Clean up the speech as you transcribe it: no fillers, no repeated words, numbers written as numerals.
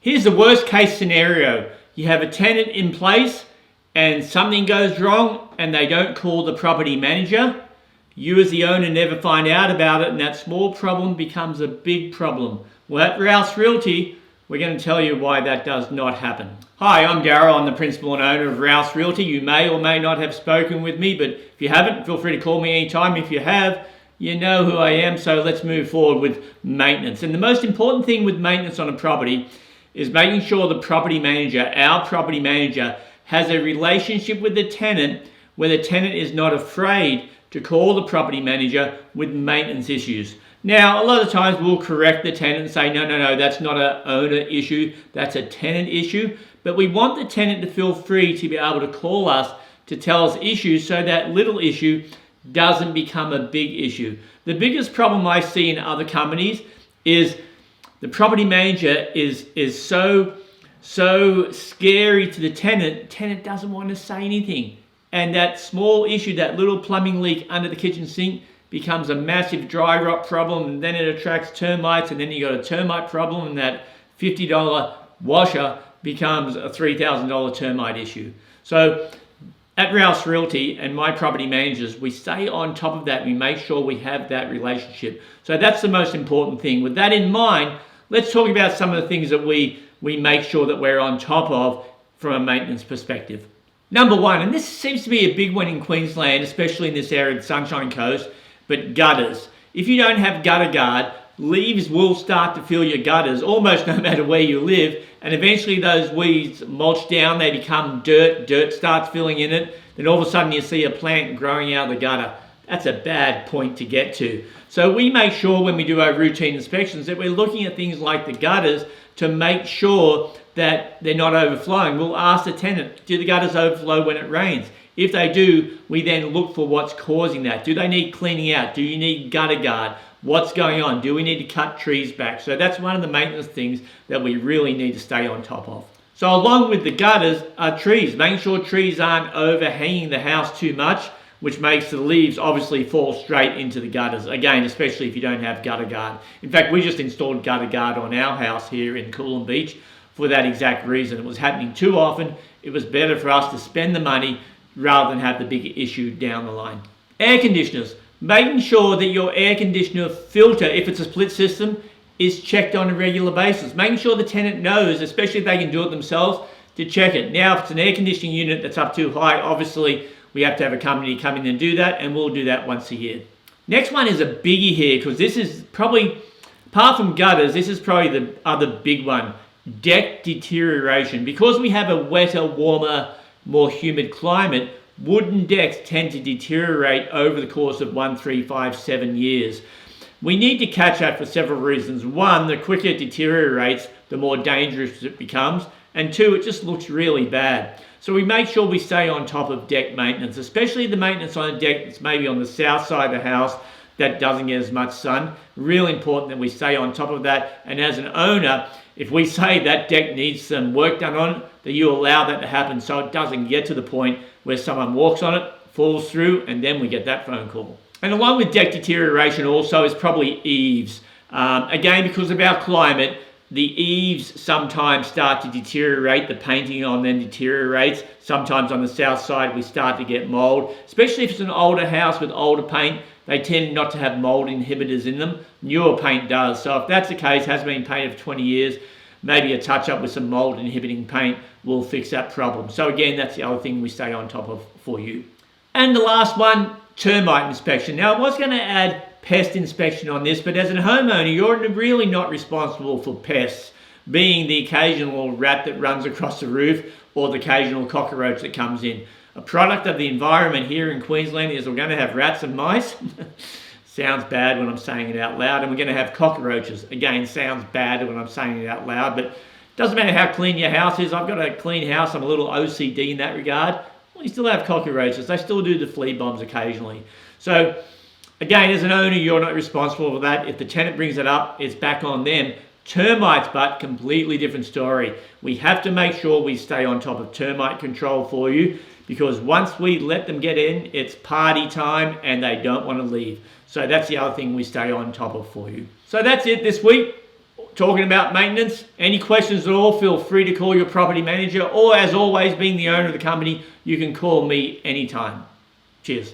Here's the worst case scenario. You have a tenant in place and something goes wrong and they don't call the property manager. You as the owner never find out about it and that small problem becomes a big problem. Well, at Rouse Realty, we're going to tell you why that does not happen. Hi, I'm Darryl. I'm the principal and owner of Rouse Realty. You may or may not have spoken with me, but if you haven't, feel free to call me anytime. If you have, you know who I am, so let's move forward with maintenance. And the most important thing with maintenance on a property is making sure the property manager, our property manager, has a relationship with the tenant where the tenant is not afraid to call the property manager with maintenance issues. Now, a lot of times we'll correct the tenant and say, no, that's not an owner issue, that's a tenant issue. But we want the tenant to feel free to be able to call us to tell us issues so that little issue doesn't become a big issue. The biggest problem I see in other companies is the property manager is so scary to the tenant doesn't want to say anything. And that small issue, that little plumbing leak under the kitchen sink becomes a massive dry rot problem, and then it attracts termites, and then you got a termite problem, and that $50 washer becomes a $3,000 termite issue. So at Rouse Realty and my property managers, we stay on top of that. We make sure we have that relationship. So that's the most important thing. With that in mind, let's talk about some of the things that we make sure that we're on top of from a maintenance perspective. Number one, and this seems to be a big one in Queensland, especially in this area of the Sunshine Coast, but gutters. If you don't have gutter guard, leaves will start to fill your gutters almost no matter where you live, and eventually those weeds mulch down, they become dirt starts filling in it, then all of a sudden you see a plant growing out of the gutter. That's a bad point to get to. So we make sure when we do our routine inspections that we're looking at things like the gutters to make sure that they're not overflowing. We'll ask the tenant, do the gutters overflow when it rains? If they do, we then look for what's causing that. Do they need cleaning out? Do you need gutter guard? What's going on? Do we need to cut trees back? So that's one of the maintenance things that we really need to stay on top of. So along with the gutters are trees. Making sure trees aren't overhanging the house too much, which makes the leaves obviously fall straight into the gutters. Again, especially if you don't have gutter guard. In fact, we just installed gutter guard on our house here in Coolum Beach for that exact reason. It was happening too often. It was better for us to spend the money rather than have the big issue down the line. Air conditioners. Making sure that your air conditioner filter, if it's a split system, is checked on a regular basis. Making sure the tenant knows, especially if they can do it themselves, to check it. Now, if it's an air conditioning unit that's up too high, obviously we have to have a company come in and do that, and we'll do that once a year. Next one is a biggie here, because this is probably, apart from gutters, this is probably the other big one. Deck deterioration. Because we have a wetter, warmer, more humid climate, wooden decks tend to deteriorate over the course of 1, 3, 5, 7 years. We need to catch that for several reasons. One, the quicker it deteriorates, the more dangerous it becomes. And two, it just looks really bad. So we make sure we stay on top of deck maintenance, especially the maintenance on a deck that's maybe on the south side of the house that doesn't get as much sun. Really important that we stay on top of that. And as an owner, if we say that deck needs some work done on it, that you allow that to happen so it doesn't get to the point where someone walks on it, falls through, and then we get that phone call. And along with deck deterioration also is probably eaves. Again, because of our climate, the eaves sometimes start to deteriorate. The painting on them deteriorates. Sometimes on the south side we start to get mold, especially if it's an older house with older paint. They tend not to have mold inhibitors in them. Newer paint does. So if that's the case, hasn't been painted for 20 years, maybe a touch up with some mold inhibiting paint will fix that problem. So again, that's the other thing we stay on top of for you. And the last one, termite inspection. Now I was going to add pest inspection on this, but as a homeowner, you're really not responsible for pests, being the occasional rat that runs across the roof or the occasional cockroach that comes in. A product of the environment here in Queensland is we're going to have rats and mice. Sounds bad when I'm saying it out loud. And we're going to have cockroaches. Again, sounds bad when I'm saying it out loud, but it doesn't matter how clean your house is. I've got a clean house. I'm a little OCD in that regard. Well, you still have cockroaches. They still do the flea bombs occasionally. So again, as an owner, you're not responsible for that. If the tenant brings it up, it's back on them. Termites, but completely different story. We have to make sure we stay on top of termite control for you, because once we let them get in, it's party time and they don't want to leave. So that's the other thing we stay on top of for you. So that's it this week. talking about maintenance. Any questions at all, feel free to call your property manager, or as always, being the owner of the company, you can call me anytime. Cheers.